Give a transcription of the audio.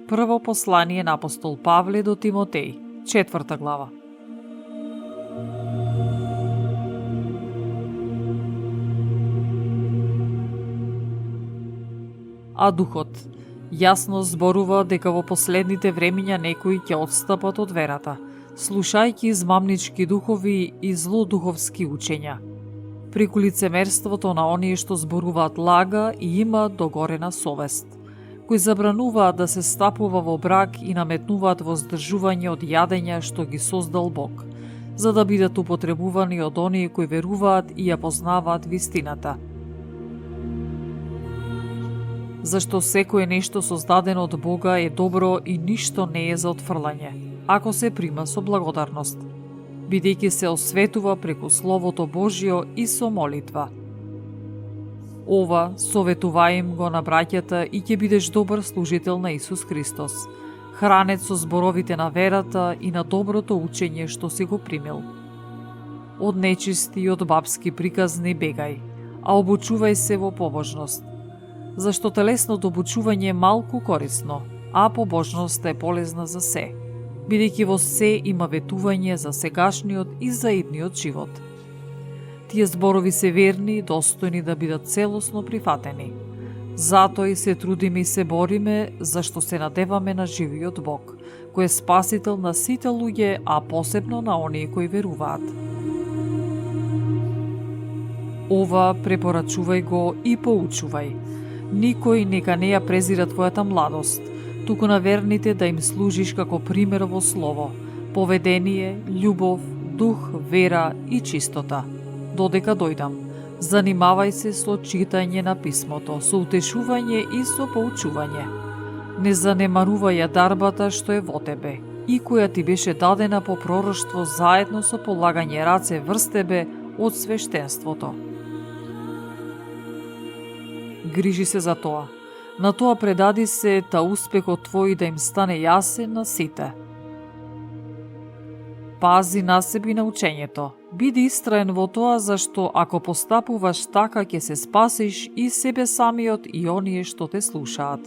Прво послание на апостол Павле до Тимотеј, 4 глава. А Духот јасно зборува дека во последните времиња некои ќе отстапат од верата, слушајќи измамнички духови и злодуховски учења, преку лицемерството на оние што зборуваат лага и имаат догорена совест, кои забрануваат да се стапува во брак и наметнуваат воздржување од јадења што ги создал Бог, за да бидат употребувани од оние кои веруваат и ја познаваат вистината. Зашто секое нешто создадено од Бога е добро и ништо не е за отфрлање, ако се прима со благодарност, бидејќи се осветува преку Словото Божјо и со молитва. Ова советувајм го на браќата и ќе бидеш добар служител на Исус Христос, хранет со зборовите на верата и на доброто учење што си го примил. Од нечисти и од бабски приказни бегај, а обучувај се во побожност, зашто телесното обучување е малку корисно, а побожност е полезна за се, бидејќи во се има ветување за сегашниот и за идниот живот. Тие зборови се верни и достојни да бидат целосно прифатени. Затоа и се трудиме и се бориме, зашто се надеваме на живиот Бог, кој е спасител на сите луѓе, а посебно на оние кои веруваат. Ова препорачувај го и поучувај. Никој нека не ја презира твојата младост, туку на верните да им служиш како пример во слово, поведение, љубов, дух, вера и чистота. Додека дојдам, занимавај се со читање на писмото, со утешување и со поучување. Не занемарувај ја дарбата што е во тебе и која ти беше дадена по пророштво заедно со полагање раце врз тебе од свештенството. Грижи се за тоа. На тоа предади се та успехот твој да им стане јасен на сите. Пази на себе и на учењето. Биди истраен во тоа, зашто ако постапуваш така ќе се спасиш и себе самиот и оние што те слушаат.